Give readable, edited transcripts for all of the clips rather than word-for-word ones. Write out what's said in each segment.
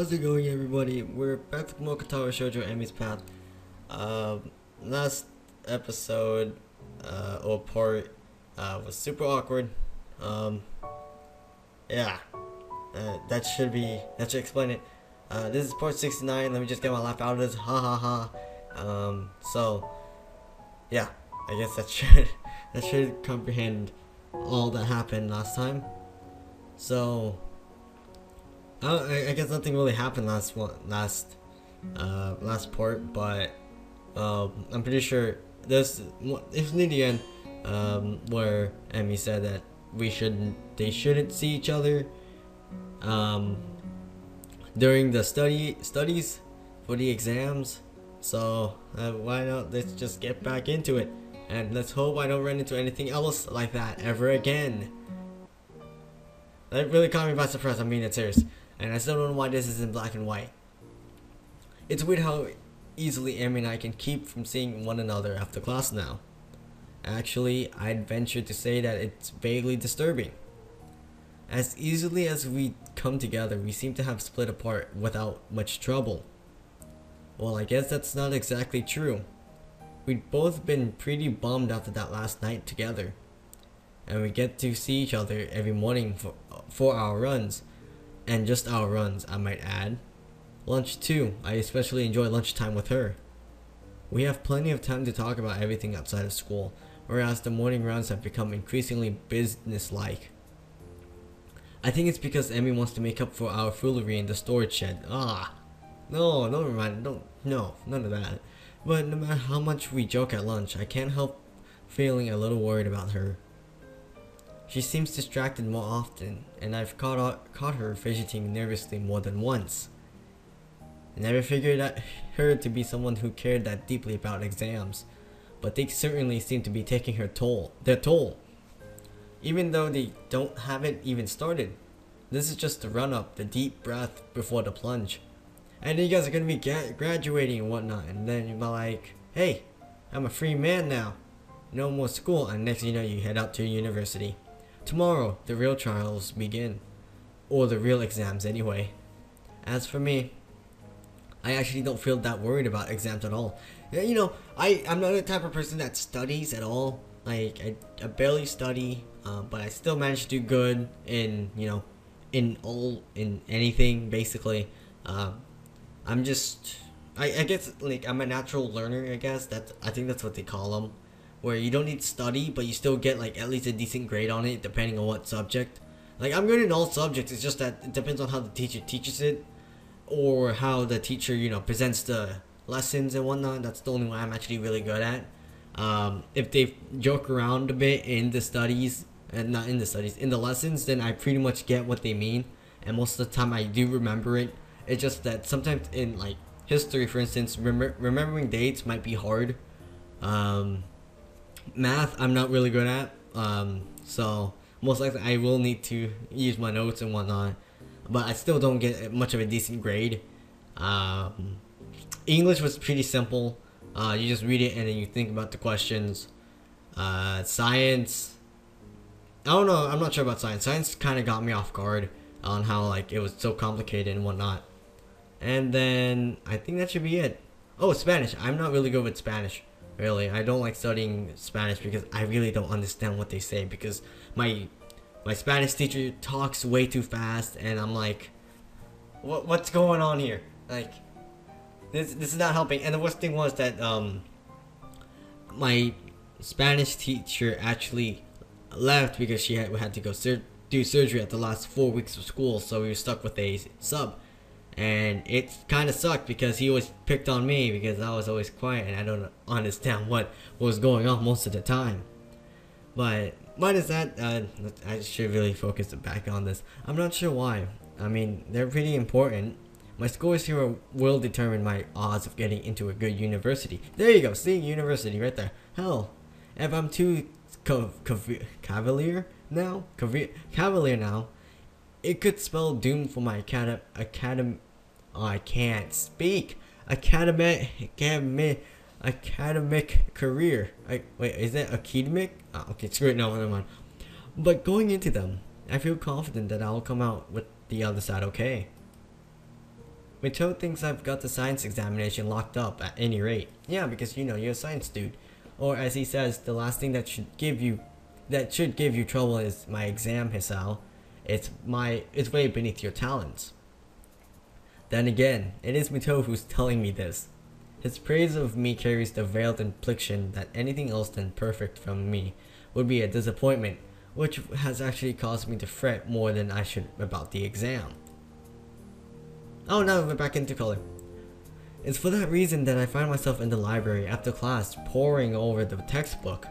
How's it going, everybody? We're back with more Katawa Shoujo Emi's Path. Last episode, or part, was super awkward. Yeah. That should explain it. This is part 69. Let me just get my laugh out of this. Ha ha ha. So, yeah. I guess that should comprehend all that happened last time. So, I guess nothing really happened last part, but I'm pretty sure it's near the end, where Emi said that they shouldn't see each other during the studies for the exams. So why not, let's just get back into it, and let's hope I don't run into anything else like that ever again. That really caught me by surprise. I'm being serious. And I still don't know why this is in black and white. It's weird how easily Emi and I can keep from seeing one another after class now. Actually, I'd venture to say that it's vaguely disturbing. As easily as we come together, we seem to have split apart without much trouble. Well, I guess that's not exactly true. We'd both been pretty bummed after that last night together. And we get to see each other every morning for our runs. And just our runs, I might add. Lunch too. I especially enjoy lunchtime with her. We have plenty of time to talk about everything outside of school, whereas the morning rounds have become increasingly businesslike. I think it's because Emi wants to make up for our foolery in the storage shed. No, never mind. No, none of that. But no matter how much we joke at lunch, I can't help feeling a little worried about her. She seems distracted more often, and I've caught her fidgeting nervously more than once. I never figured her to be someone who cared that deeply about exams, but they certainly seem to be taking their toll. Even though they haven't even started. This is just the run-up, the deep breath before the plunge. And then you guys are gonna be graduating and whatnot, and then you're like, hey, I'm a free man now. No more school, and next thing you know, you head out to university. Tomorrow, the real trials begin. Or the real exams anyway. As for me, I actually don't feel that worried about exams at all. You know, I'm not the type of person that studies at all. Like, I barely study, but I still manage to do good in, in anything, basically. I guess, like, I'm a natural learner, I guess. I think that's what they call them. Where you don't need to study, but you still get like at least a decent grade on it, depending on what subject. Like, I'm good in all subjects, it's just that it depends on how the teacher teaches it, or how the teacher, presents the lessons and whatnot. That's the only one I'm actually really good at. If they joke around a bit in the studies, and not in the studies, in the lessons, then I pretty much get what they mean, and most of the time I do remember it. It's just that sometimes in like history, for instance, remembering dates might be hard. Math, I'm not really good at, so most likely I will need to use my notes and whatnot, but I still don't get much of a decent grade. English was pretty simple. You just read it and then you think about the questions. Science, I don't know, I'm not sure about science. Science kind of got me off guard on how like it was so complicated and whatnot. And then I think that should be it. Oh, Spanish, I'm not really good with Spanish. Really, I don't like studying Spanish because I really don't understand what they say, because my Spanish teacher talks way too fast, and I'm like, what's going on here? Like, this is not helping. And the worst thing was that my Spanish teacher actually left because she had to go do surgery at the last 4 weeks of school, so we were stuck with a sub. And it kind of sucked because he always picked on me because I was always quiet and I don't understand what was going on most of the time. But minus that, I should really focus back on this. I'm not sure why. I mean, they're pretty important. My scores here will determine my odds of getting into a good university. There you go, see, university right there. Hell, if I'm too cavalier now, it could spell doom for my I can't speak. Academic career. Wait, is that academic? Okay, screw it. No, never mind. But going into them, I feel confident that I'll come out with the other side okay. Mito thinks I've got the science examination locked up at any rate. Yeah, because you know, you're a science dude. Or as he says, the last thing that should give you trouble is my exam, Hisao. It's way beneath your talents. Then again, it is Mito who's telling me this. His praise of me carries the veiled implication that anything else than perfect from me would be a disappointment, which has actually caused me to fret more than I should about the exam. Oh, now we're back into color. It's for that reason that I find myself in the library after class poring over the textbook.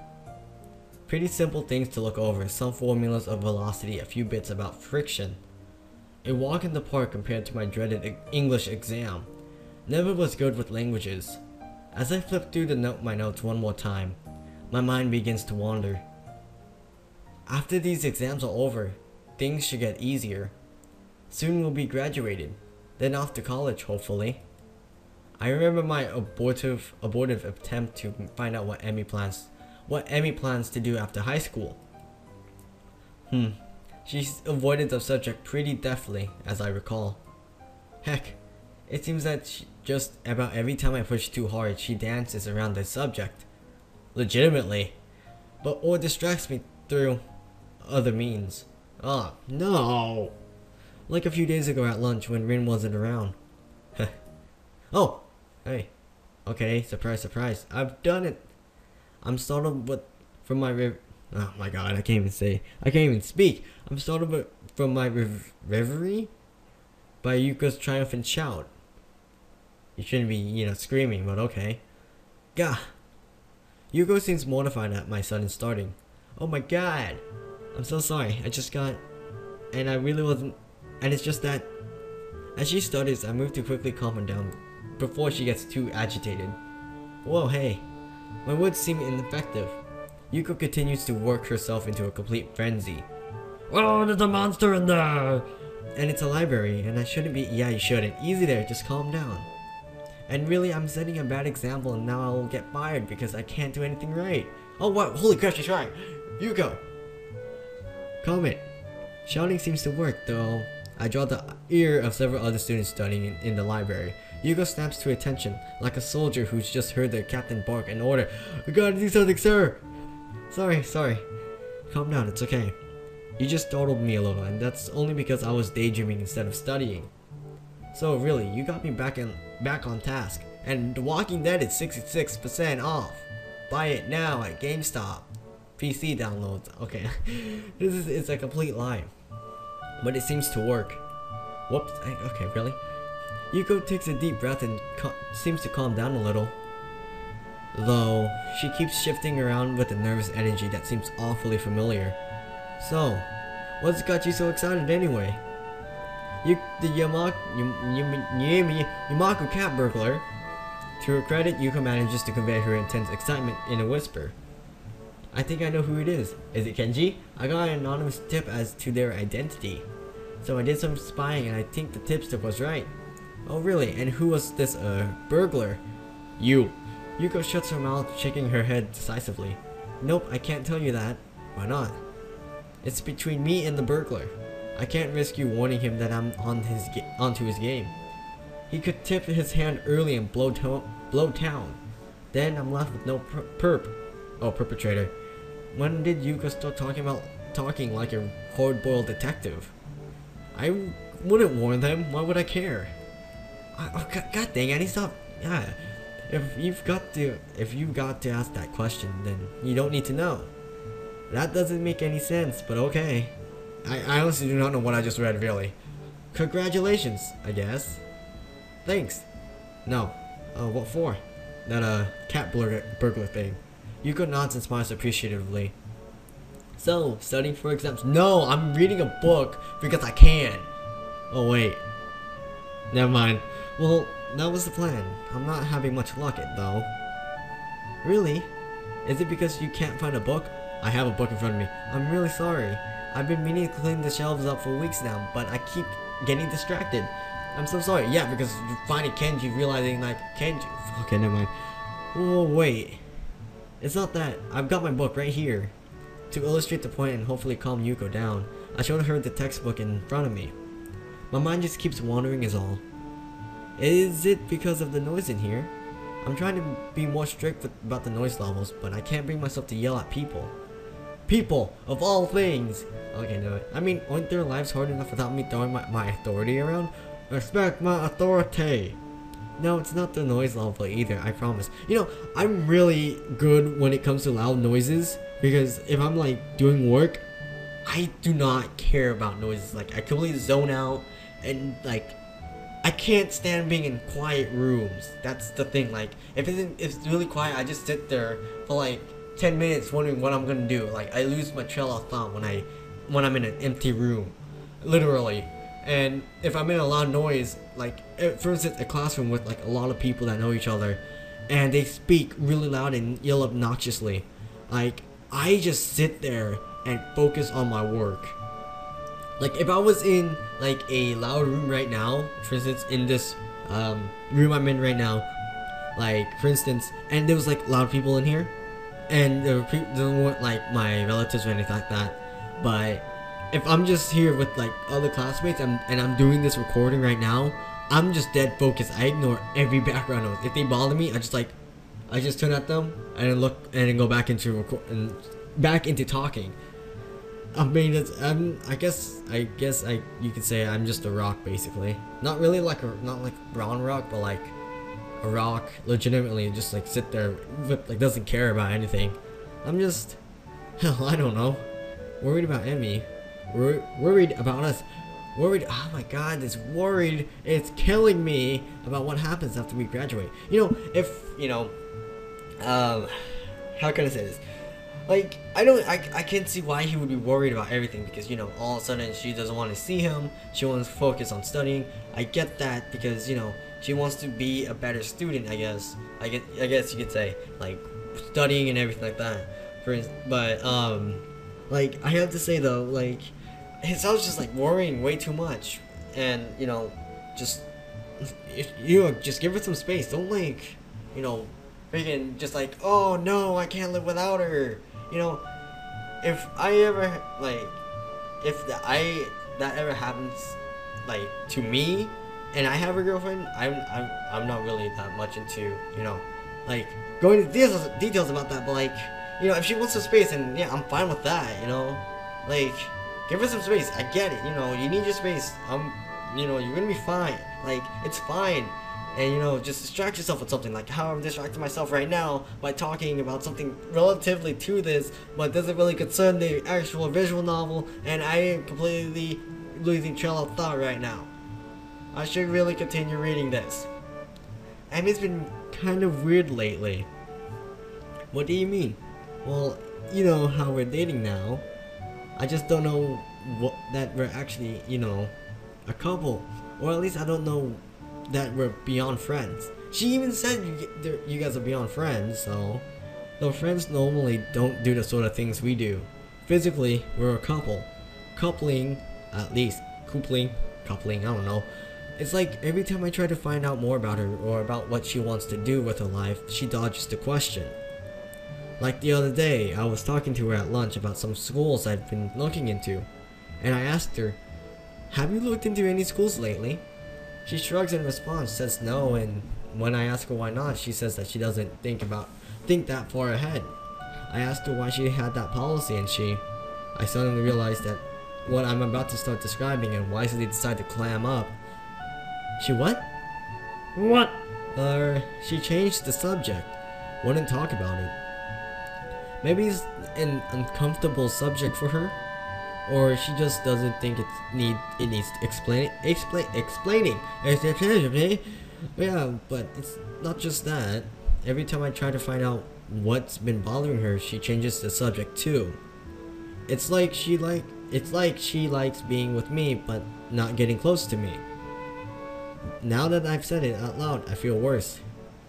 Pretty simple things to look over, some formulas of velocity, a few bits about friction. A walk in the park compared to my dreaded English exam. Never was good with languages. As I flip through my notes one more time, my mind begins to wander. After these exams are over, things should get easier. Soon we'll be graduated, then off to college, hopefully. I remember my abortive attempt to find out what Emi plans to do after high school. She's avoided the subject pretty deftly, as I recall. Heck, it seems that just about every time I push too hard, she dances around the subject. Legitimately. Or distracts me through other means. Ah, no! Like a few days ago at lunch when Rin wasn't around. Oh! Hey. Okay, surprise, surprise. I've done it! I'm startled from my oh my god, I can't even speak. I'm startled from my reverie by Yuko's triumphant shout. You shouldn't be, screaming, but okay. Gah! Yuko seems mortified at my sudden starting. Oh my god! I'm so sorry, and I really wasn't, and it's just that. As she stutters, I move to quickly calm her down before she gets too agitated. Whoa, hey. My words seem ineffective. Yuko continues to work herself into a complete frenzy. Oh, there's a monster in there! And it's a library, and I shouldn't be. Yeah, you shouldn't. Easy there, just calm down. And really, I'm setting a bad example, and now I'll get fired because I can't do anything right. Oh, what? Holy crap, she's right! Yuko! Calm it. Shouting seems to work, though. I draw the ear of several other students studying in the library. Yuko snaps to attention, like a soldier who's just heard their captain bark an order. We gotta do something, sir! Sorry. Calm down, it's okay. You just startled me a little, and that's only because I was daydreaming instead of studying. So really, you got me back on task. And The Walking Dead is 66% off. Buy it now at GameStop. PC downloads. Okay, it's a complete lie. But it seems to work. Whoops, okay, really? Yuko takes a deep breath and seems to calm down a little. Though, she keeps shifting around with a nervous energy that seems awfully familiar. So, what's got you so excited anyway? The Yamaku cat burglar. To her credit, Yuko manages to convey her intense excitement in a whisper. I think I know who it is. Is it Kenji? I got an anonymous tip as to their identity. So I did some spying and I think the tipster was right. Oh really? And who was this burglar? You. Yuko shuts her mouth, shaking her head decisively. Nope, I can't tell you that. Why not? It's between me and the burglar. I can't risk you warning him that I'm onto his game. He could tip his hand early and blow town. Then I'm left with no perpetrator. When did Yuko start talking like a hard-boiled detective? I wouldn't warn them. Why would I care? God dang it! I need to stop. Yeah. If you've got to ask that question, then you don't need to know. That doesn't make any sense, but okay. I honestly do not know what I just read, really. Congratulations, I guess. Thanks. No. What for? That cat burglar thing. Yuko nods and smiles appreciatively. So, studying for exams? No, I'm reading a book because I can. Oh wait. Never mind. Well, that was the plan. I'm not having much luck though. Really? Is it because you can't find a book? I have a book in front of me. I'm really sorry. I've been meaning to clean the shelves up for weeks now, but I keep getting distracted. I'm so sorry. Yeah, because you finding Kenji, realizing like Kenji. Okay, never mind. Oh wait. It's not that. I've got my book right here. To illustrate the point and hopefully calm Yuko down, I showed her the textbook in front of me. My mind just keeps wandering is all. Is it because of the noise in here? I'm trying to be more strict about the noise levels, but I can't bring myself to yell at people. People, of all things! Okay, no. I mean, aren't their lives hard enough without me throwing my authority around? Respect my authority! No, it's not the noise level either, I promise. You know, I'm really good when it comes to loud noises, because if I'm like doing work, I do not care about noises. Like, I completely zone out, and like, I can't stand being in quiet rooms. That's the thing. Like, if it's really quiet, I just sit there for like 10 minutes wondering what I'm gonna do. Like, I lose my trail of thought when I'm in an empty room, literally. And if I'm in a loud noise, like for instance a classroom with like a lot of people that know each other, and they speak really loud and yell obnoxiously, like I just sit there and focus on my work. Like if I was in like a loud room right now, for instance in this room I'm in right now, like for instance, and there was like loud people in here, and there weren't like my relatives or anything like that, but if I'm just here with like other classmates and I'm doing this recording right now, I'm just dead focused. I ignore every background noise. If they bother me, I just turn at them and then look and then go back into back into talking. I mean, I guess you could say I'm just a rock basically. Not really like not like brown rock, but like a rock legitimately just like sit there with, like doesn't care about anything. I'm just, hell, I don't know, worried about Emmy. Worried about us. Worried. Oh my god, this worried. It's killing me about what happens after we graduate. You know, if you know, how can I say this? Like, I can't see why he would be worried about everything, because you know, all of a sudden she doesn't want to see him. She wants to focus on studying. I get that, because you know, she wants to be a better student. I guess you could say, like studying and everything like that. But like I have to say though, like Hisao's just like worrying way too much, and you know, just just give her some space. Don't like, you know, freaking just like, oh no, I can't live without her. You know, if I ever like, if that ever happens like to me, and I have a girlfriend, I'm not really that much into, you know, like going into details about that, but like, you know, if she wants some space, and yeah, I'm fine with that, you know, like, give her some space. I get it, you know, you need your space. You know, you're gonna be fine. Like, it's fine. And you know, just distract yourself with something, like how I'm distracting myself right now by talking about something relatively to this, but doesn't really concern the actual visual novel, and I am completely losing trail of thought right now. I should really continue reading this. And it's been kind of weird lately. What do you mean? Well, you know how we're dating now. I just don't know that we're actually, you know, a couple. Or at least I don't know that we're beyond friends. She even said you guys are beyond friends, so... Though friends normally don't do the sort of things we do. Physically, we're a couple. Coupling, at least. Coupling, I don't know. It's like every time I try to find out more about her or about what she wants to do with her life, she dodges the question. Like the other day, I was talking to her at lunch about some schools I've been looking into, and I asked her, "Have you looked into any schools lately?" She shrugs in response, says no, and when I ask her why not, she says that she doesn't think that far ahead. I asked her why she had that policy, and I suddenly realized that what I'm about to start describing and wisely decide to clam up. She what? What? She changed the subject. Wouldn't talk about it. Maybe it's an uncomfortable subject for her, or she just doesn't think it needs explaining. Yeah, but it's not just that. Every time I try to find out what's been bothering her, she changes the subject too. It's like she likes being with me, but not getting close to me. Now that I've said it out loud, I feel worse.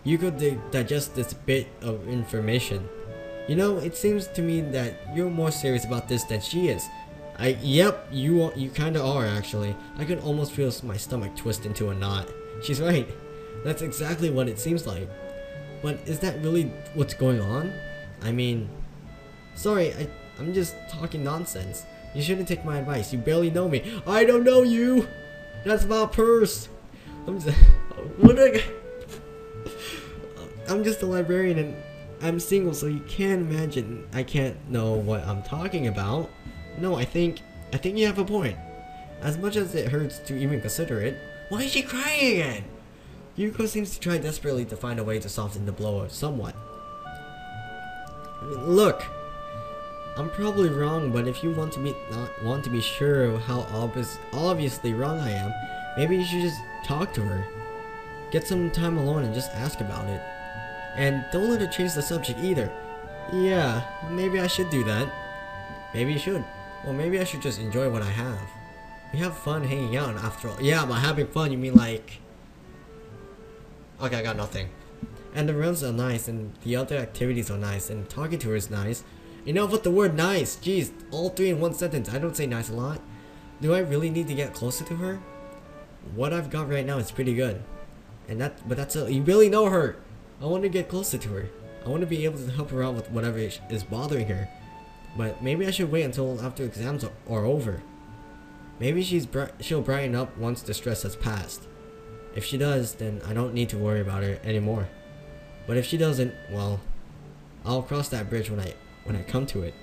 You could digest this bit of information. You know, it seems to me that you're more serious about this than she is. Yep, you kinda are actually. I could almost feel my stomach twist into a knot. She's right. That's exactly what it seems like. But is that really what's going on? I mean, sorry, I'm just talking nonsense. You shouldn't take my advice. You barely know me. I don't know you. That's about purse. What I'm just a librarian and I'm single, so you can't imagine I can't know what I'm talking about. No, I think you have a point. As much as it hurts to even consider it. Why is she crying again? Yuko seems to try desperately to find a way to soften the blow somewhat. Look, I'm probably wrong, but if you want to be sure of how obviously wrong I am, maybe you should just talk to her. Get some time alone and just ask about it. And don't let her change the subject either. Yeah, maybe I should do that. Maybe you should. Well, maybe I should just enjoy what I have. We have fun hanging out after all. Yeah, by having fun you mean like... Okay, I got nothing. And the runs are nice, and the other activities are nice, and talking to her is nice. Enough with the word nice. Jeez, all three in one sentence. I don't say nice a lot. Do I really need to get closer to her? What I've got right now is pretty good. But that's it. You really know her. I want to get closer to her. I want to be able to help her out with whatever is bothering her. But maybe I should wait until after exams are over. Maybe she'll brighten up once the stress has passed. If she does, then I don't need to worry about her anymore. But if she doesn't, well, I'll cross that bridge when I come to it.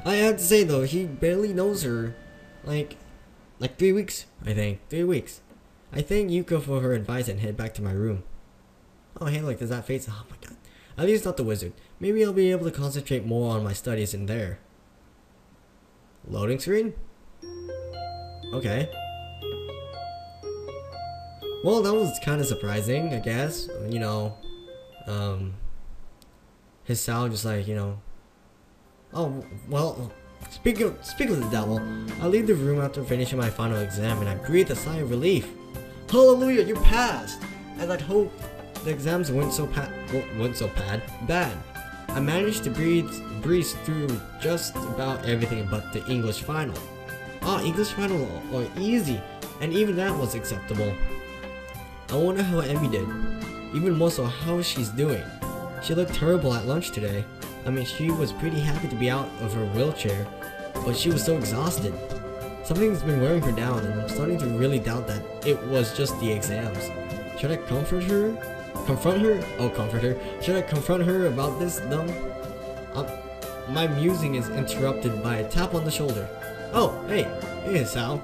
I have to say though, he barely knows her. Like 3 weeks, I think. 3 weeks. I thank Yuko for her advice and head back to my room. Oh hey, look, there's that face. Oh my god. At least not the wizard. Maybe I'll be able to concentrate more on my studies in there. Loading screen? Okay. Well, that was kind of surprising, I guess. You know, Hisao just like, you know. Oh, well, speaking of the devil, I leave the room after finishing my final exam and I breathe a sigh of relief. Hallelujah, you passed! And I'd hoped the exams weren't so bad. I managed to breeze through just about everything but the English final. English final are easy, and even that was acceptable. I wonder how Emi did. Even more so how she's doing. She looked terrible at lunch today. I mean, she was pretty happy to be out of her wheelchair, but she was so exhausted. Something's been wearing her down, and I'm starting to really doubt that it was just the exams. Should I confront her? Should I confront her about this, though? My musing is interrupted by a tap on the shoulder. Oh, hey Sal.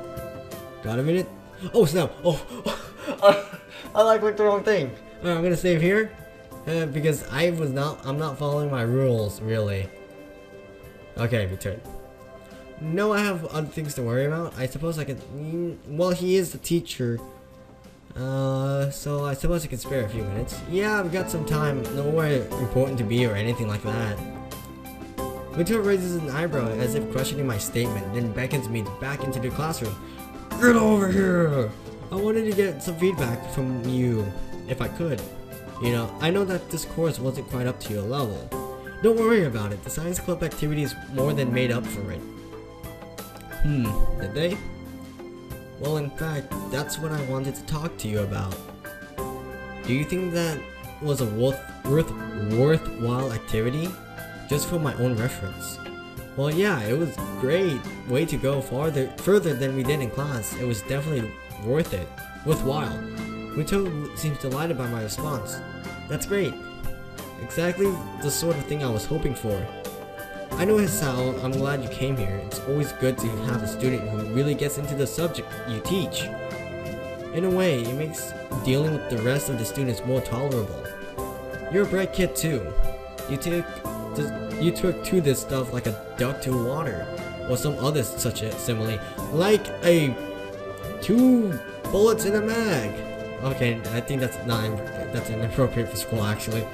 Got a minute? Oh snap! Oh, I clicked the wrong thing. Alright, I'm gonna save here because I'm not following my rules really. Okay, return. No, I have other things to worry about. I suppose I can. Well, he is the teacher. So I suppose I can spare a few minutes. Yeah, I've got some time. Nowhere important to be or anything like that. Mito raises an eyebrow as if questioning my statement, then beckons me back into the classroom. Get over here! I wanted to get some feedback from you, if I could. You know, I know that this course wasn't quite up to your level. Don't worry about it. The science club activities more than made up for it. Did they? Well, in fact, that's what I wanted to talk to you about. Do you think that was a worthwhile activity? Just for my own reference. Well, yeah, it was great. Way to go further than we did in class. It was definitely worthwhile. Mito seems delighted by my response. That's great. Exactly the sort of thing I was hoping for. I know Hisao, I'm glad you came here. It's always good to have a student who really gets into the subject you teach. In a way, it makes dealing with the rest of the students more tolerable. You're a bright kid too. You took to this stuff like a duck to water, or some other such a simile, like a 2 bullets in a mag. Okay, I think that's inappropriate for school actually.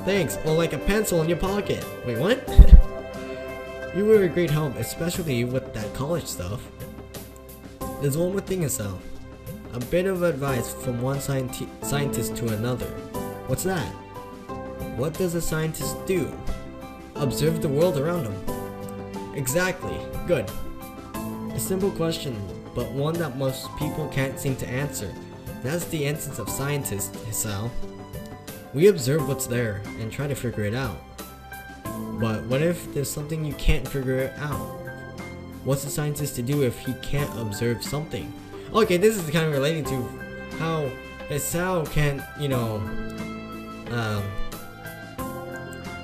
Thanks. Or like a pencil in your pocket. Wait, what? You were a great help, especially with that college stuff. There's one more thing, Hisao. A bit of advice from one scientist to another. What's that? What does a scientist do? Observe the world around them. Exactly. Good. A simple question, but one that most people can't seem to answer. That's the essence of scientists, Hisao. We observe what's there and try to figure it out. But what if there's something you can't figure out? What's a scientist to do if he can't observe something? Okay, this is kind of relating to how Hisao can't, you know,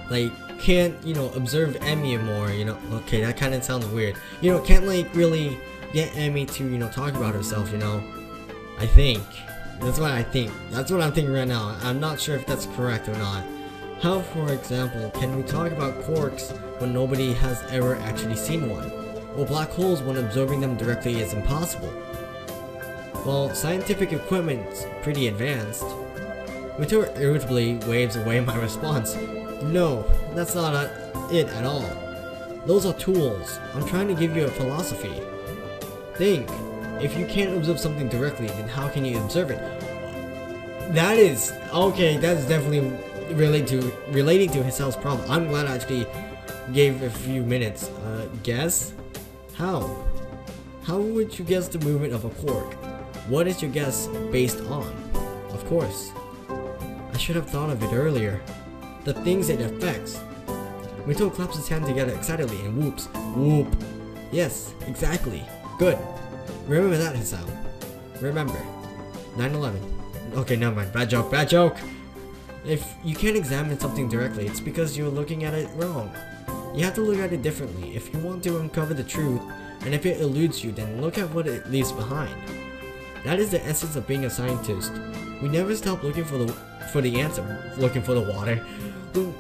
like, can't, you know, observe Emi more, you know. Okay, that kind of sounds weird. You know, can't, like, really get Emi to, you know, talk about herself, you know. I think. That's what I think. That's what I'm thinking right now. I'm not sure if that's correct or not. How, for example, can we talk about quarks when nobody has ever actually seen one? Well, black holes when observing them directly is impossible. Well, scientific equipment's pretty advanced. Mito irritably waves away my response. No, that's not it at all. Those are tools. I'm trying to give you a philosophy. Think. If you can't observe something directly, then how can you observe it? That is okay. That's definitely relating to Hisao's problem. I'm glad I actually gave a few minutes. Guess? How? How would you guess the movement of a quark? What is your guess based on? Of course. I should have thought of it earlier. The things it affects. Mito claps his hand together excitedly and whoops. Whoop. Yes, exactly. Good. Remember that, Hisao. Remember. 9/11. Okay, never mind. Bad joke, bad joke! If you can't examine something directly, it's because you're looking at it wrong. You have to look at it differently if you want to uncover the truth, and if it eludes you, then look at what it leaves behind. That is the essence of being a scientist. We never stop looking for the answer, looking for the water. We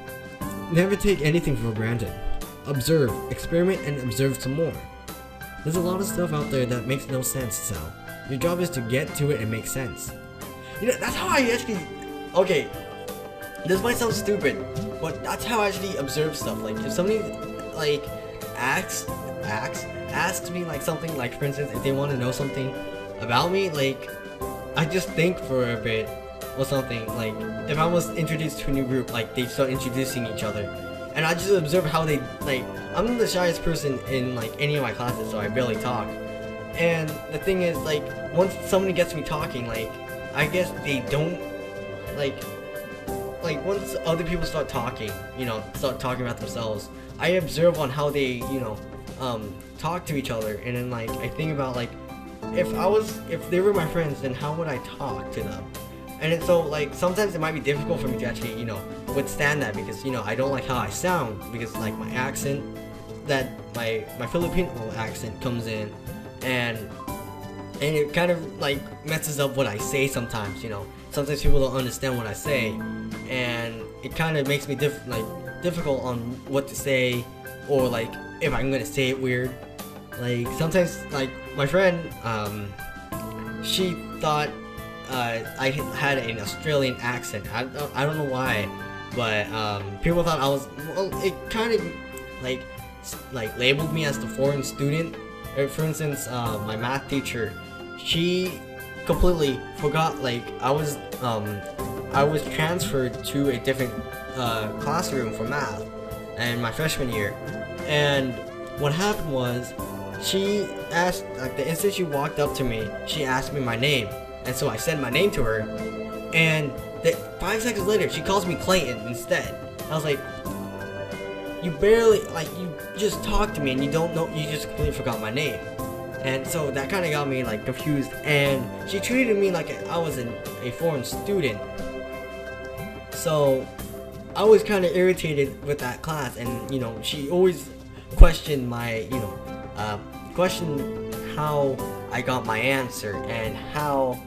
never take anything for granted. Observe, experiment, and observe some more. There's a lot of stuff out there that makes no sense, so your job is to get to it and make sense. You know, that's how I actually... Okay, this might sound stupid, but that's how I actually observe stuff. Like, if somebody, like, asks me, like, something, like, for instance, if they want to know something about me, like, I just think for a bit or something. Like, if I was introduced to a new group, like, they start introducing each other, and I just observe how they, like, I'm the shyest person in, like, any of my classes, so I barely talk. And the thing is, like, once somebody gets me talking, like, I guess they don't, like, once other people start talking, you know, start talking about themselves, I observe on how they, you know, talk to each other, and then, like, I think about, like, if they were my friends, then how would I talk to them? And then, so, like, sometimes it might be difficult for me to actually, you know, withstand that, because, you know, I don't like how I sound, because, like, my accent, that my Filipino accent comes in, and it kind of, like, messes up what I say sometimes, you know. Sometimes people don't understand what I say, and it kind of makes me difficult on what to say, or, like, if I'm gonna say it weird. Like, sometimes, like, my friend, she thought I had an Australian accent. I don't know why, but people thought I was, well, it kind of like labeled me as the foreign student. For instance, my math teacher, she completely forgot, like, I was transferred to a different classroom for math in my freshman year, and what happened was, she asked, like, the instant she walked up to me, she asked me my name, and so I said my name to her, and 5 seconds later, she calls me Clayton instead. I was like, you barely, like, you just talked to me and you don't know, you just completely forgot my name. And so that kind of got me, like, confused, and she treated me like I was a foreign student. So I was kind of irritated with that class, and, you know, she always questioned my, you know, question how I got my answer, and how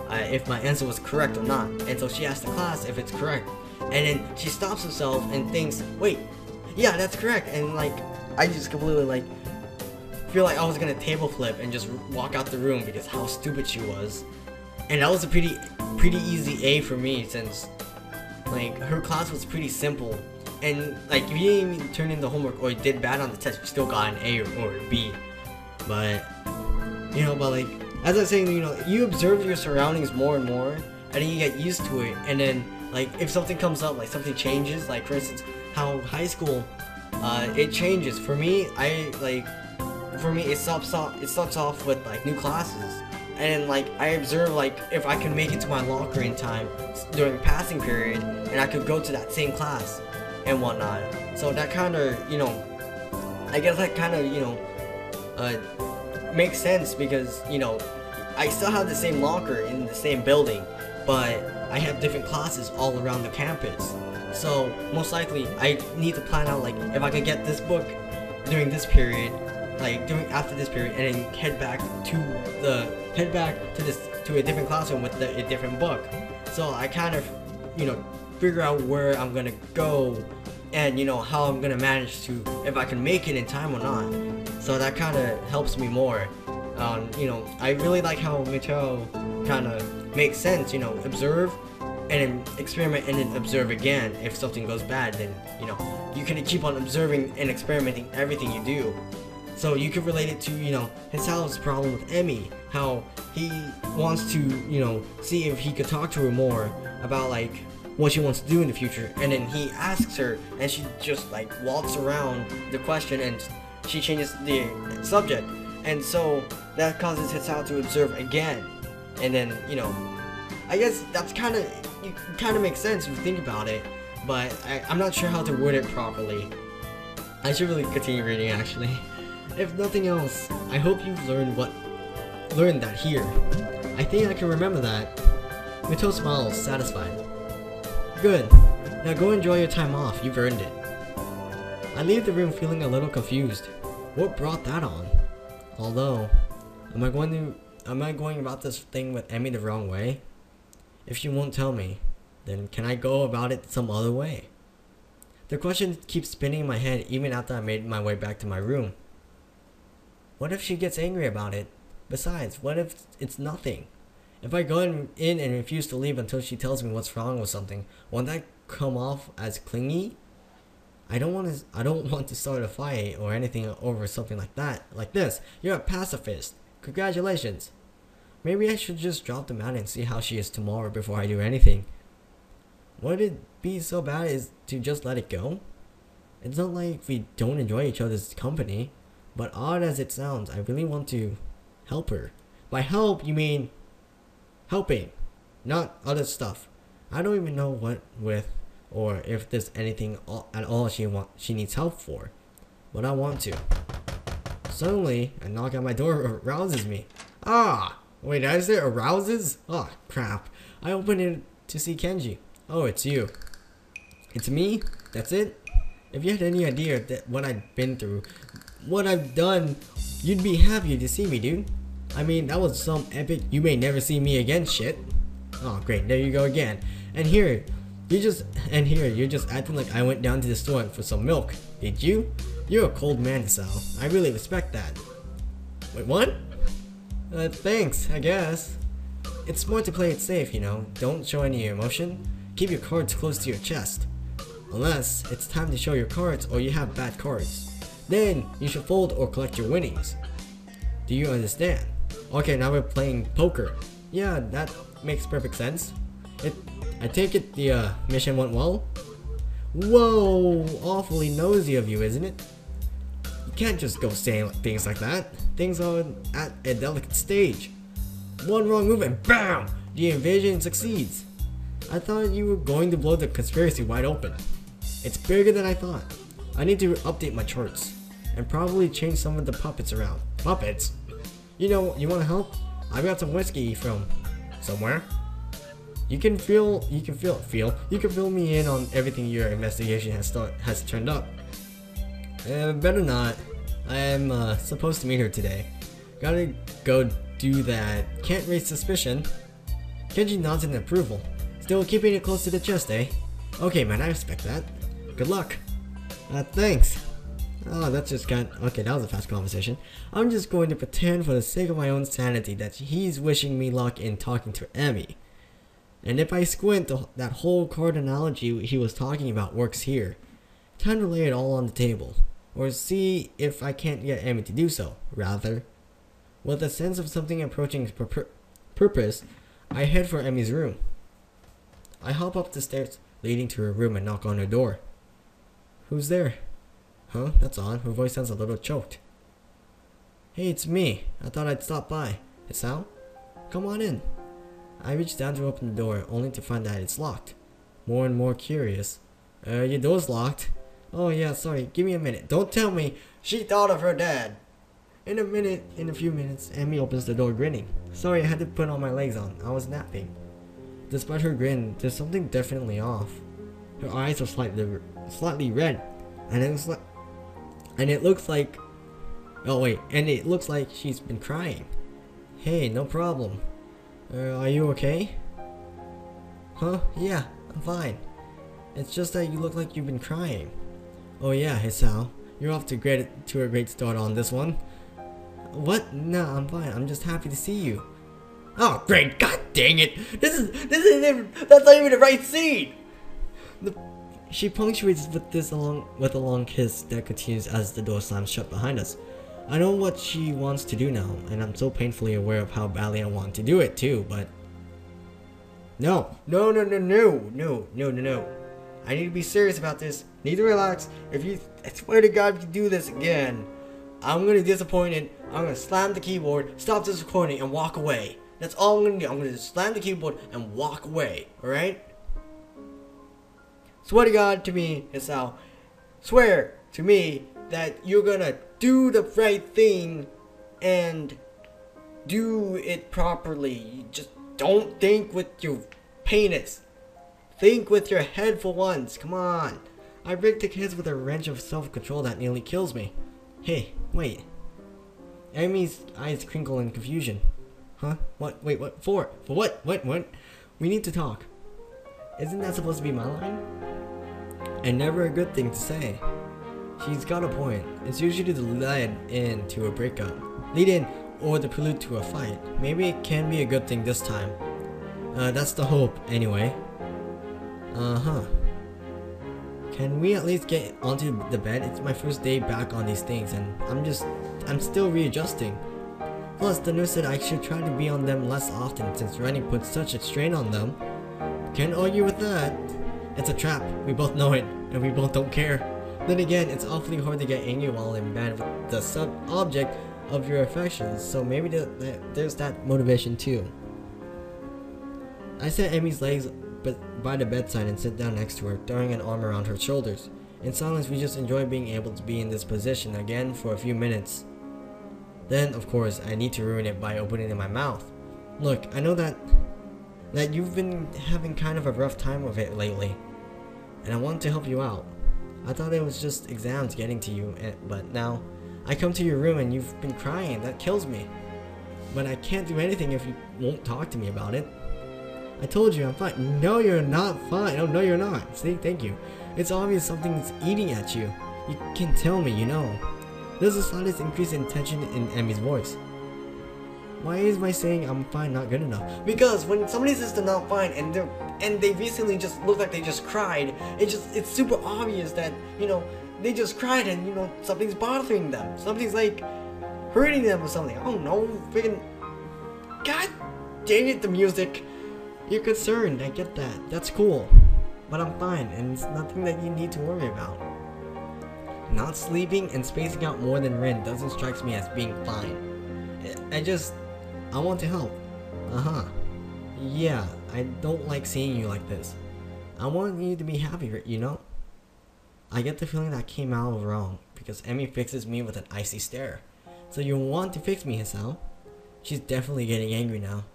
if my answer was correct or not. And so she asked the class if it's correct, and then she stops herself and thinks, wait, yeah, that's correct. And, like, I just completely, like, feel like I was gonna table flip and just walk out the room because how stupid she was. And that was a pretty easy A for me, since, like, her class was pretty simple, and, like, if you didn't even turn in the homework or you did bad on the test, you still got an A or a B. But, you know, but, like, as I was saying, you know, you observe your surroundings more and more, and then you get used to it, and then, like, if something comes up, like, something changes, like, for instance, how high school, it changes. For me, it starts off with, like, new classes, and, like, I observe, like, if I can make it to my locker in time during passing period, and I could go to that same class and whatnot. So that kind of, you know, I guess that kind of, you know, makes sense, because, you know, I still have the same locker in the same building, but I have different classes all around the campus. So most likely I need to plan out like if I could get this book during this period, like during after this period, and then head back to a different classroom with a different book. So I kind of, figure out where I'm gonna go, and how I'm gonna manage to, if I can make it in time or not. So that kind of helps me more. I really like how Mitto kind of makes sense. Observe and then experiment and then observe again. If something goes bad, then you can keep on observing and experimenting everything you do. So you could relate it to Hisao's problem with Emi, how he wants to see if he could talk to her more about like what she wants to do in the future, and then he asks her and she just like walks around the question and she changes the subject, and so that causes Hisao to observe again. And then I guess that's kind of makes sense if you think about it, but I'm not sure how to word it properly. I should really continue reading actually. If nothing else, I hope you've learned that here. I think I can remember that. Mitto smiles, satisfied. Good. Now go enjoy your time off. You've earned it. I leave the room feeling a little confused. What brought that on? Although, am I going about this thing with Emi the wrong way? If she won't tell me, then can I go about it some other way? The question keeps spinning in my head even after I made my way back to my room. What if she gets angry about it? Besides, what if it's nothing? If I go in and refuse to leave until she tells me what's wrong with something, won't that come off as clingy? I don't want to start a fight or anything over something like that. Like this, you're a pacifist. Congratulations. Maybe I should just drop the matter and see how she is tomorrow before I do anything. Would it be so bad as to just let it go? It's not like we don't enjoy each other's company, but odd as it sounds, I really want to help her. By help, you mean helping, not other stuff. I don't even know what with or if there's anything at all she needs help for, but I want to. Suddenly, a knock at my door arouses me. Ah! Wait, did I say arouses? Oh, crap. I open it to see Kenji. Oh, it's you. It's me? That's it? If you had any idea that what I've been through, what I've done, you'd be happy to see me, dude. I mean, that was some epic you may never see me again shit. Oh, great. There you go again. And here, you're just acting like I went down to the store for some milk. Did you? You're a cold man, Hisao. I really respect that. Wait, what? Thanks, I guess. It's smart to play it safe, Don't show any emotion. Keep your cards close to your chest. Unless it's time to show your cards or you have bad cards. Then you should fold or collect your winnings. Do you understand? Okay, now we're playing poker. Yeah, that makes perfect sense. I take it the mission went well? Whoa, awfully nosy of you, isn't it? You can't just go saying things like that. Things are at a delicate stage. One wrong move and BAM! The invasion succeeds. I thought you were going to blow the conspiracy wide open. It's bigger than I thought. I need to update my charts and probably change some of the puppets around. Puppets? You wanna help? I got some whiskey from somewhere. You can fill me in on everything your investigation has turned up. Better not. I am supposed to meet her today. Gotta go do that. Can't raise suspicion. Kenji nods in approval. Still keeping it close to the chest, eh? Okay, man, I respect that. Good luck. Thanks. Oh, that's just okay, that was a fast conversation. I'm just going to pretend for the sake of my own sanity that he's wishing me luck in talking to Emi. And if I squint, that whole card analogy he was talking about works here. Time to lay it all on the table. Or see if I can't get Emi to do so, rather. With a sense of something approaching its purpose, I head for Emi's room. I hop up the stairs leading to her room and knock on her door. Who's there? Huh? That's odd. Her voice sounds a little choked. Hey, it's me. I thought I'd stop by. Hisao? Come on in. I reach down to open the door, only to find that it's locked. More and more curious. Your door's locked. Oh yeah, sorry. Give me a minute. Don't tell me she thought of her dad. In a few minutes, Emi opens the door grinning. Sorry, I had to put all my legs on. I was napping. Despite her grin, there's something definitely off. Her eyes are slightly red, and it looks like she's been crying. Hey, no problem. Are you okay? Huh? Yeah, I'm fine. It's just that you look like you've been crying. Oh yeah, Hisao, you're off to a great start on this one. What? No, I'm fine. I'm just happy to see you. Oh great! God dang it! That's not even the right scene. She punctuates with a long kiss that continues as the door slams shut behind us. I know what she wants to do now, and I'm so painfully aware of how badly I want to do it too, but... No. I need to be serious about this. Need to relax. I swear to God, if you do this again, I'm gonna be disappointed. I'm gonna slam the keyboard, stop this recording, and walk away. That's all I'm gonna do. I'm gonna just slam the keyboard and walk away, alright? Swear to God to me, Hisao. Swear to me that you're gonna do the right thing and do it properly. You just don't think with your penis. Think with your head for once. Come on. I break the kids with a wrench of self-control that nearly kills me. Hey, wait. Emi's eyes crinkle in confusion. Huh? What? Wait, what? For what? What? We need to talk. Isn't that supposed to be my line? And never a good thing to say. She's got a point. It's usually the lead in to a breakup. Lead in or the prelude to a fight. Maybe it can be a good thing this time. That's the hope, anyway. Uh-huh. Can we at least get onto the bed? It's my first day back on these things and I'm still readjusting. Plus, the nurse said I should try to be on them less often since running puts such a strain on them. Can't argue with that. It's a trap. We both know it, and we both don't care. Then again, it's awfully hard to get angry while in bed with the sub-object of your affections, so maybe there's that motivation too. I set Emi's legs by the bedside and sit down next to her, throwing an arm around her shoulders. In silence, we just enjoy being able to be in this position again for a few minutes. Then, of course, I need to ruin it by opening my mouth. Look, I know that you've been having kind of a rough time of it lately, and I want to help you out. I thought it was just exams getting to you, but now I come to your room and you've been crying. That kills me. But I can't do anything if you won't talk to me about it. I told you I'm fine. No, you're not fine. Oh, no, you're not. See, thank you. It's obvious something's eating at you. You can tell me, you know. There's the slightest increase in tension in Emi's voice. Why is my saying I'm fine not good enough? Because when somebody says they're not fine and they recently just look like they just cried, it's super obvious that, you know, they just cried and, you know, something's bothering them. Something's like hurting them or something. I don't know. Freaking God dang it, the music. You're concerned, I get that. That's cool. But I'm fine, and it's nothing that you need to worry about. Not sleeping and spacing out more than Rin doesn't strike me as being fine. I want to help. Uh-huh. Yeah, I don't like seeing you like this. I want you to be happy, you know? I get the feeling that came out wrong, because Emi fixes me with an icy stare. So you want to fix me, Hisao? She's definitely getting angry now.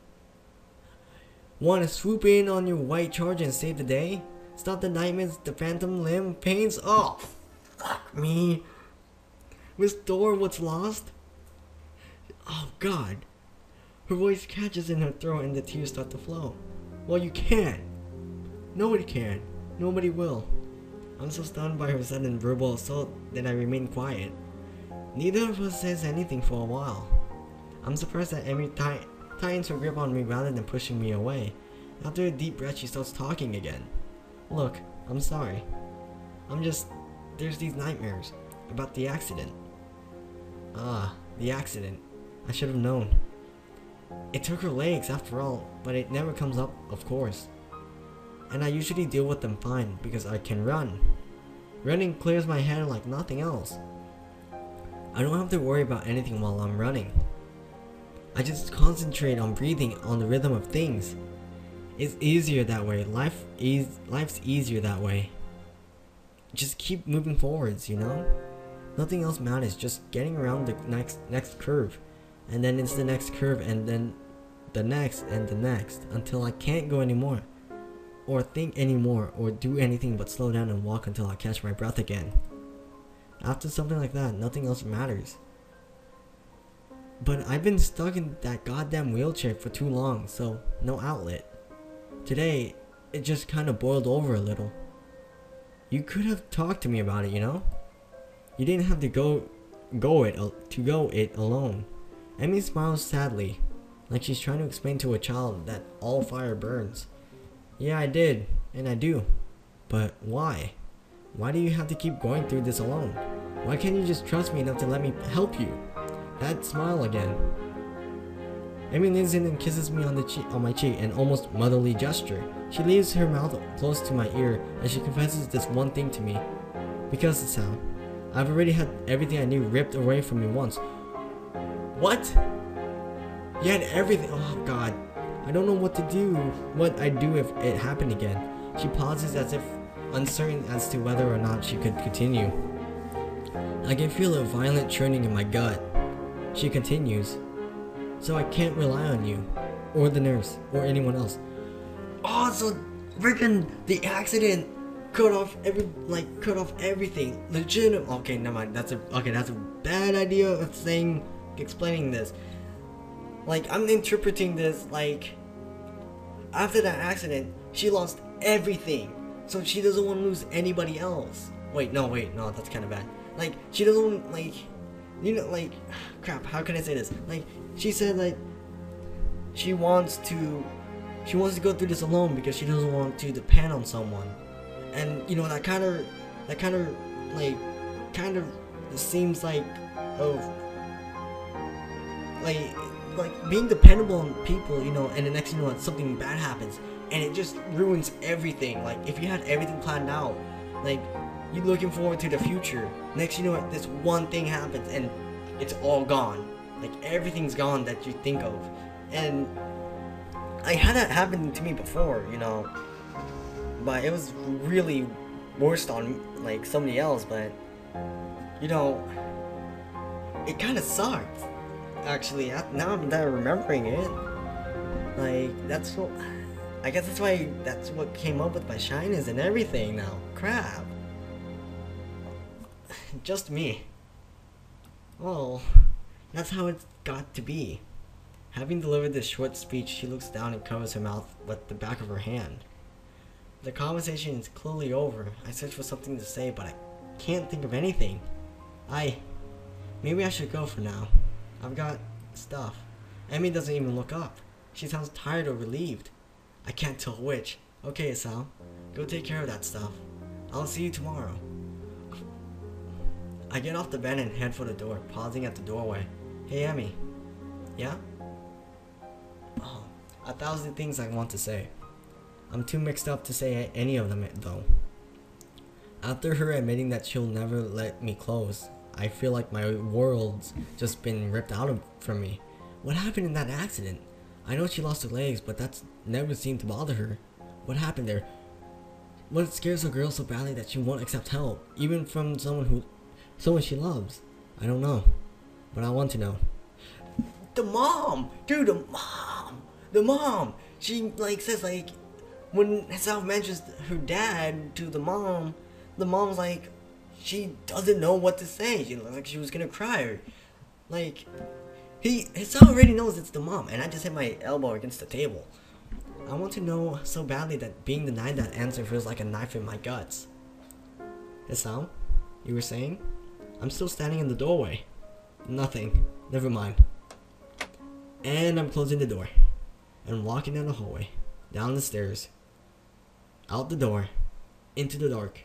Want to swoop in on your white charge and save the day? Stop the nightmares, the phantom limb pains? Oh, fuck me. Restore what's lost? Oh God. Her voice catches in her throat and the tears start to flow. Well, you can't. Nobody can. Nobody will. I'm so stunned by her sudden verbal assault that I remain quiet. Neither of us says anything for a while. I'm surprised that Emi tightens her grip on me rather than pushing me away. After a deep breath, she starts talking again. Look, I'm sorry. There's these nightmares about the accident. Ah, the accident. I should have known. It took her legs after all, but it never comes up, of course. And I usually deal with them fine because I can run. Running clears my head like nothing else. I don't have to worry about anything while I'm running. I just concentrate on breathing, on the rhythm of things. It's easier that way. Life's easier that way. Just keep moving forwards, you know? Nothing else matters, just getting around the next curve. And then it's the next curve, and then the next and the next, until I can't go anymore, or think anymore, or do anything but slow down and walk until I catch my breath again. After something like that, nothing else matters. But I've been stuck in that goddamn wheelchair for too long, so no outlet. Today, it just kind of boiled over a little. You could have talked to me about it, you know? You didn't have to go it alone. Emi smiles sadly, like she's trying to explain to a child that all fire burns. Yeah, I did, and I do. But why? Why do you have to keep going through this alone? Why can't you just trust me enough to let me help you? That smile again. Emi leans in and kisses me on my cheek, an almost motherly gesture. She leaves her mouth close to my ear as she confesses this one thing to me. Because, Hisao, I've already had everything I knew ripped away from me once. What? You had everything? Oh god. I don't know what I'd do if it happened again. She pauses as if uncertain as to whether or not she could continue. I can feel a violent churning in my gut. She continues. So I can't rely on you, or the nurse, or anyone else. Oh, so freaking the accident cut off everything. Legitimate. Okay, never mind. That's a bad idea of explaining this. Like, I'm interpreting this like, after that accident, she lost everything, so she doesn't want to lose anybody else. Wait, no, that's kind of bad. Like, she doesn't want, like, you know, like, crap, how can I say this? Like, she said, like, she wants to go through this alone because she doesn't want to depend on someone. And, you know, that kind of seems like, like being dependable on people, you know, and the next thing you know, something bad happens, and it just ruins everything. Like, if you had everything planned out, like, you're looking forward to the future, next you know what, this one thing happens, and it's all gone. Like, everything's gone that you think of. And I had that happen to me before, you know, but it was really worse on, like, somebody else, but, you know, it kind of sucked. Actually, now I'm remembering it. Like, I guess that's what came up with my shyness and everything now. Crap. Just me. Well, that's how it's got to be. Having delivered this short speech, she looks down and covers her mouth with the back of her hand. The conversation is clearly over. I search for something to say, but I can't think of anything. Maybe I should go for now. I've got stuff. Emi doesn't even look up. She sounds tired or relieved. I can't tell which. Okay, Hisao. Go take care of that stuff. I'll see you tomorrow. I get off the bed and head for the door, pausing at the doorway. Hey, Emi. Yeah? Oh, 1,000 things I want to say. I'm too mixed up to say any of them, though. After her admitting that she'll never let me close, I feel like my world's just been ripped out from me. What happened in that accident? I know she lost her legs, but that's never seemed to bother her. What happened there? What scares a girl so badly that she won't accept help, even from someone she loves? I don't know, but I want to know. The mom! Dude, the mom! She, like, says, like, when Hisao mentions her dad to the mom's like, she doesn't know what to say. She was gonna cry. Like, Hisao already knows it's the mom, and I just hit my elbow against the table. I want to know so badly that being denied that answer feels like a knife in my guts. Hisao, you were saying? I'm still standing in the doorway. Nothing. Never mind. And I'm closing the door, and walking down the hallway, down the stairs, out the door, into the dark.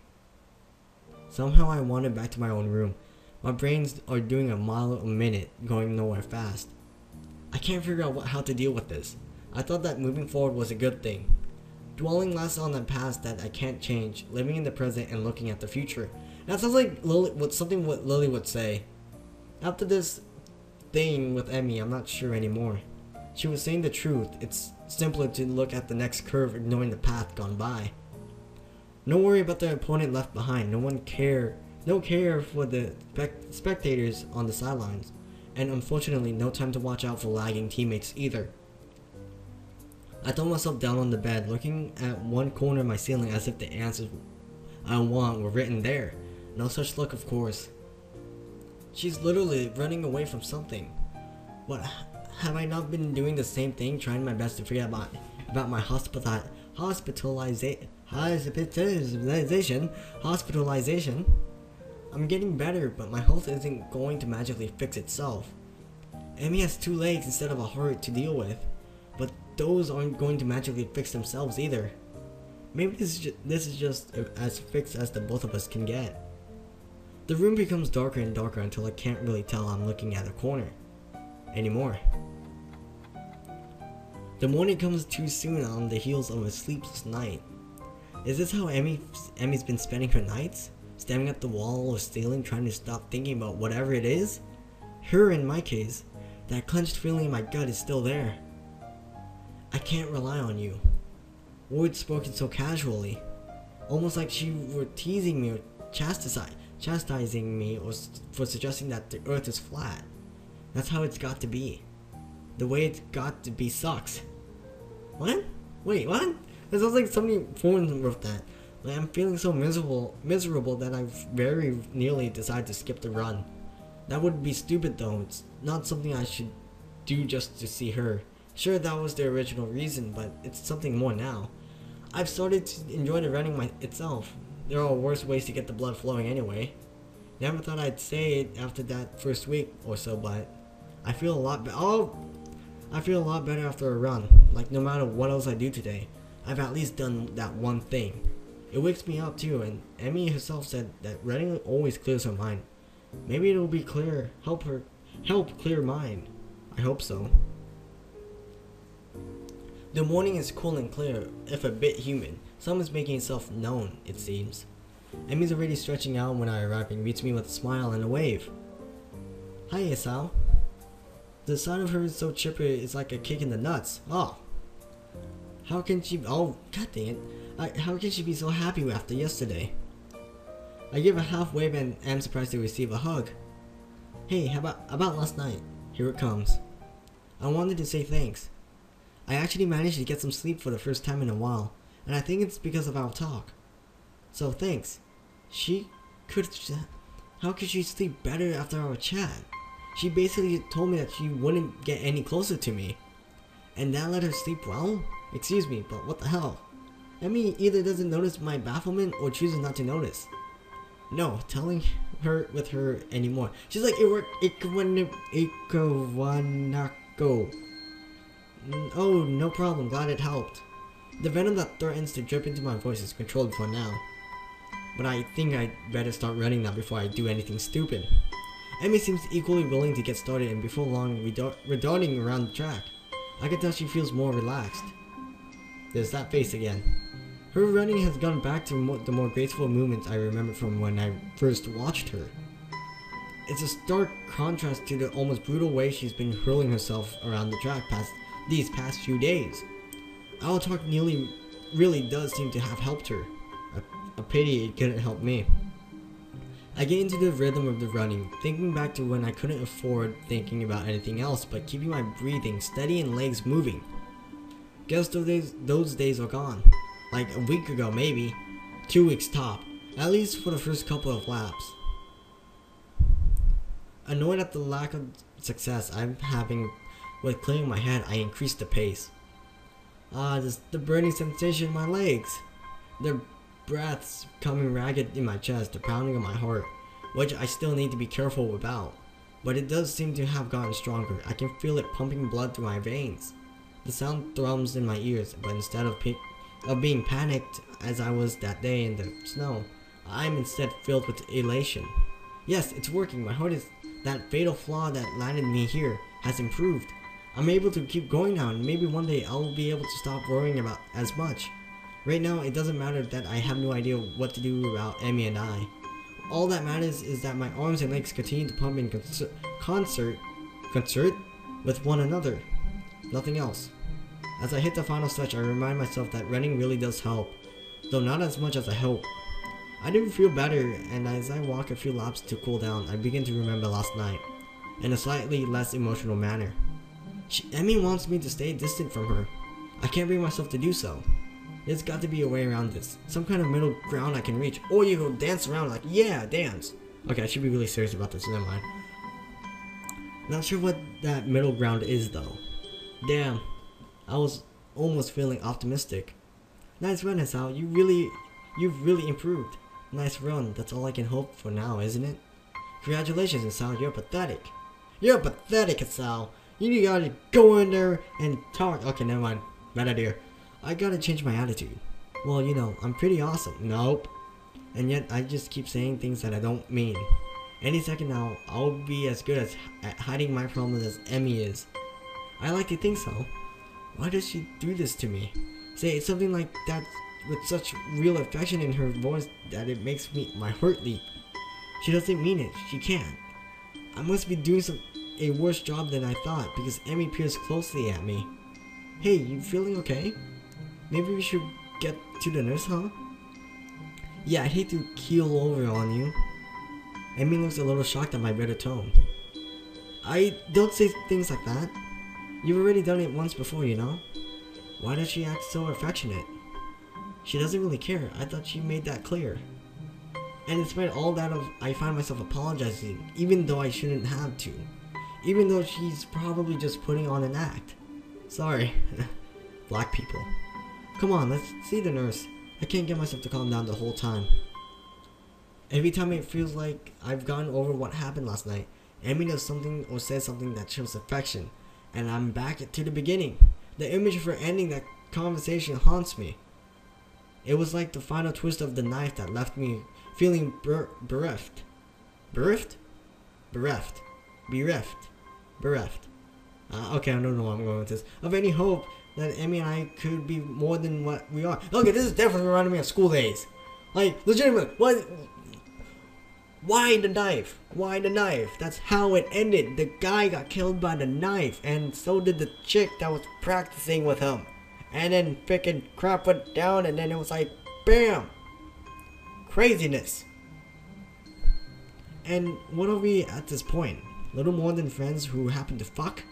Somehow I wandered back to my own room. My brains are doing a mile a minute, going nowhere fast. I can't figure out how to deal with this. I thought that moving forward was a good thing. Dwelling less on the past that I can't change, living in the present and looking at the future. That sounds like something Lily would say. After this thing with Emi, I'm not sure anymore. She was saying the truth. It's simpler to look at the next curve, ignoring the path gone by. No worry about the opponent left behind. No one cares no care for the spectators on the sidelines, and unfortunately no time to watch out for lagging teammates either. I throw myself down on the bed, looking at one corner of my ceiling as if the answers I want were written there. No such luck, of course. She's literally running away from something. What, have I not been doing the same thing, trying my best to figure out about my hospitalization? I'm getting better, but my health isn't going to magically fix itself. Emi has 2 legs instead of a heart to deal with, but those aren't going to magically fix themselves either. Maybe this is just as fixed as the both of us can get. The room becomes darker and darker until I can't really tell I'm looking at a corner anymore. The morning comes too soon on the heels of a sleepless night. Is this how Emi's been spending her nights? Staring at the wall or ceiling, trying to stop thinking about whatever it is? Her, in my case, that clenched feeling in my gut is still there. I can't rely on you. Words spoken so casually, almost like she were teasing me or chastising me for suggesting that the earth is flat. That's how it's got to be. The way it's got to be sucks. What? Wait, what? It sounds like somebody foreign wrote that. Like, I'm feeling so miserable that I've very nearly decided to skip the run. That would be stupid though. It's not something I should do just to see her. Sure, that was the original reason, but it's something more now. I've started to enjoy the running itself. There are worse ways to get the blood flowing anyway. Never thought I'd say it after that first week or so, but I feel a lot better after a run. Like, no matter what else I do today, I've at least done that one thing. It wakes me up too, and Emi herself said that running always clears her mind. Maybe it'll be help clear mine. I hope so. The morning is cool and clear, if a bit humid. Someone's making itself known, it seems. Emi's already stretching out when I arrive and greets me with a smile and a wave. Hi, Hisao. The sound of her is so chipper, it's like a kick in the nuts. Oh. How can she... Oh, god dang it. How can she be so happy after yesterday? I give a half wave and am surprised to receive a hug. Hey, how about last night? Here it comes. I wanted to say thanks. I actually managed to get some sleep for the first time in a while, and I think it's because of our talk. So thanks. How could she sleep better after our chat? She basically told me that she wouldn't get any closer to me. And that let her sleep well? Excuse me, but what the hell? Emi either doesn't notice my bafflement or chooses not to notice. No, telling her with her anymore. She's like, Ikawanako. Oh, no problem, glad it helped. The venom that threatens to drip into my voice is controlled for now. But I think I'd better start running now before I do anything stupid. Emi seems equally willing to get started, and before long we're darting around the track. I can tell she feels more relaxed. There's that face again. Her running has gone back to the more graceful movements I remember from when I first watched her. It's a stark contrast to the almost brutal way she's been hurling herself around the track these past few days. Our talk really does seem to have helped her. A pity it couldn't help me. I get into the rhythm of the running, thinking back to when I couldn't afford thinking about anything else but keeping my breathing steady and legs moving. Guess those days are gone. Like a week ago maybe. 2 weeks top. At least for the first couple of laps. Annoyed at the lack of success I'm having with clearing my head, I increased the pace. The burning sensation in my legs. The breaths coming ragged in my chest, the pounding of my heart, which I still need to be careful about. But it does seem to have gotten stronger. I can feel it pumping blood through my veins. The sound thrums in my ears, but instead of being panicked as I was that day in the snow, I'm instead filled with elation. Yes, it's working. My heart is... That fatal flaw that landed me here has improved. I'm able to keep going now, and maybe one day I'll be able to stop worrying about as much. Right now, it doesn't matter that I have no idea what to do about Emi and I. All that matters is that my arms and legs continue to pump in concert with one another. Nothing else. As I hit the final stretch, I remind myself that running really does help, though not as much as I hope. I didn't feel better, and as I walk a few laps to cool down, I begin to remember last night in a slightly less emotional manner. Emi wants me to stay distant from her. I can't bring myself to do so. There's got to be a way around this. Some kind of middle ground I can reach. Or you go dance around like, yeah, dance. Okay, I should be really serious about this. Never mind. Not sure what that middle ground is though. Damn. I was almost feeling optimistic. Nice run, Hisao. You've really improved. Nice run. That's all I can hope for now, isn't it? Congratulations, Hisao. You're pathetic. You're pathetic, Hisao. You gotta go in there and talk. Okay, never mind. Bad idea. I gotta change my attitude. Well, you know, I'm pretty awesome. Nope. And yet, I just keep saying things that I don't mean. Any second now, I'll be as good at hiding my problems as Emi is. I like to think so. Why does she do this to me? Say something like that with such real affection in her voice that it makes my heart leap. She doesn't mean it. She can't. I must be doing a worse job than I thought because Emi peers closely at me. Hey, you feeling okay? Maybe we should get to the nurse, huh? Yeah, I'd hate to keel over on you. Emi looks a little shocked at my better tone. I don't say things like that. You've already done it once before, you know? Why does she act so affectionate? She doesn't really care. I thought she made that clear. And despite all that, I find myself apologizing, even though I shouldn't have to. Even though she's probably just putting on an act. Sorry. Black people. Come on, let's see the nurse. I can't get myself to calm down the whole time. Every time it feels like I've gotten over what happened last night, Emi does something or says something that shows affection, and I'm back to the beginning. The image of her ending that conversation haunts me. It was like the final twist of the knife that left me feeling bereft. Bereft? Bereft. Bereft. Bereft. Okay, I don't know where I'm going with this. Of any hope that Emi and I could be more than what we are. Okay, this is definitely reminding me of school days. Like, legitimately, what? Why the knife? Why the knife? That's how it ended. The guy got killed by the knife, and so did the chick that was practicing with him. And then freaking crap went down, and then it was like, BAM! Craziness. And what are we at this point? Little more than friends who happen to fuck?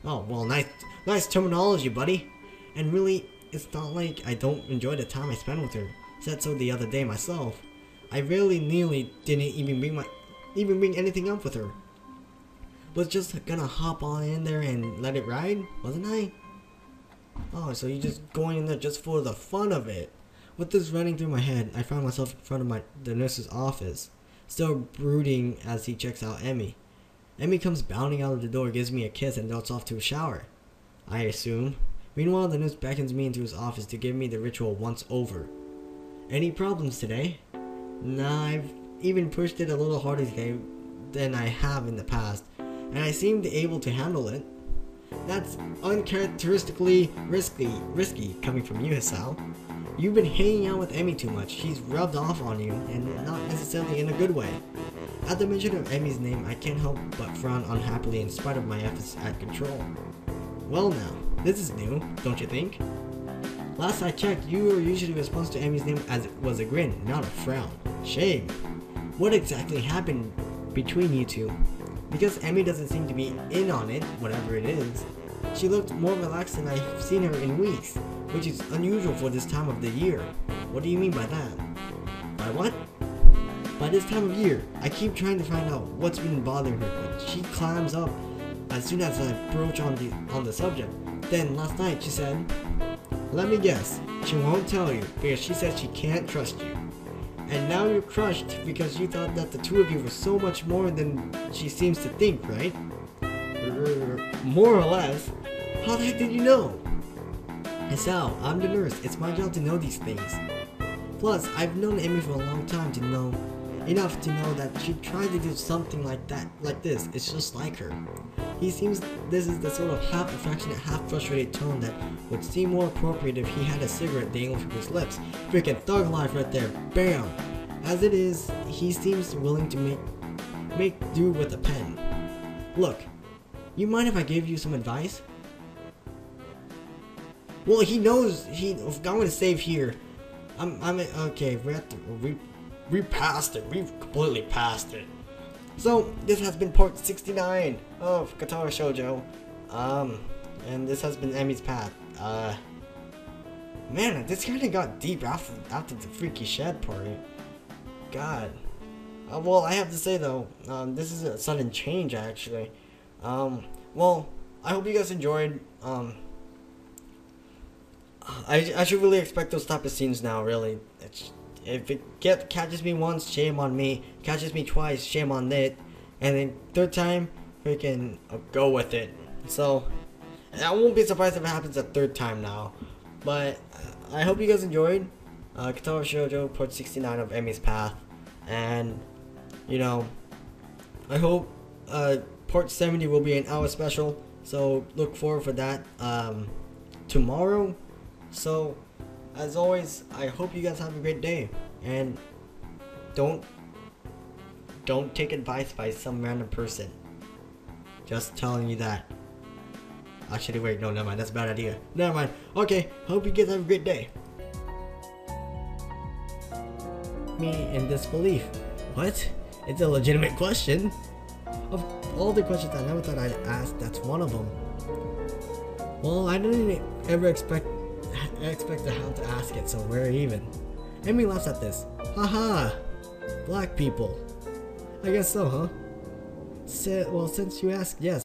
Oh, well, nice terminology, buddy. And really, it's not like I don't enjoy the time I spend with her. Said so the other day myself. I really nearly didn't even bring anything up with her. Was just gonna hop on in there and let it ride, wasn't I? Oh, so you're just going in there just for the fun of it. With this running through my head, I found myself in front of the nurse's office, still brooding as he checks out Emi. Emi comes bounding out of the door, gives me a kiss, and darts off to a shower, I assume. Meanwhile, the nurse beckons me into his office to give me the ritual once over. Any problems today? Nah, I've even pushed it a little harder today than I have in the past, and I seemed able to handle it. That's uncharacteristically risky coming from you, Hisao. You've been hanging out with Emi too much. She's rubbed off on you, and not necessarily in a good way. At the mention of Emi's name, I can't help but frown unhappily in spite of my efforts at control. Well now, this is new, don't you think? Last I checked, your usually response to Emi's name as it was a grin, not a frown. Shame. What exactly happened between you two? Because Emi doesn't seem to be in on it, whatever it is. She looked more relaxed than I've seen her in weeks, which is unusual for this time of the year. What do you mean by that? By what? By this time of year, I keep trying to find out what's been bothering her, but she clams up as soon as I broach on the subject. Then last night she said, let me guess, she won't tell you because she said she can't trust you. And now you're crushed because you thought that the two of you were so much more than she seems to think, right? More or less. How the heck did you know? Hisao, I'm the nurse. It's my job to know these things. Plus, I've known Emi for a long time to know enough to know that she tried to do something like this. It's just like her. He seems this is the sort of half affectionate, half frustrated tone that would seem more appropriate if he had a cigarette dangling from his lips. Freaking thug life right there. Bam! As it is, he seems willing to make do with a pen. Look, you mind if I give you some advice? Well, he knows I'm gonna save here. Okay, we passed it. We've completely passed it. So this has been part 69 of Katawa Shoujo. And this has been Emi's Path. Man, this kind of got deep after the freaky shed party. God. Well, I have to say though, this is a sudden change actually. Well, I hope you guys enjoyed. I should really expect those type of scenes now. Really, if it catches me once, shame on me. Catches me twice, shame on it. And then third time, we can go with it. So I won't be surprised if it happens a third time now. But I hope you guys enjoyed Katawa Shoujo part 69 of Emi's Path. And you know, I hope part 70 will be an hour special. So look forward for that tomorrow. So as always, I hope you guys have a great day, and don't take advice by some random person. Just telling you that. Actually, wait, no, never mind. That's a bad idea. Never mind. Okay, hope you guys have a great day. Me in disbelief. What? It's a legitimate question. Of all the questions I never thought I'd ask, that's one of them. Well, I didn't ever expect the Hound to ask it, so we're even. Emi laughs at this. Haha! Black people. I guess so, huh? Well, since you asked, yes.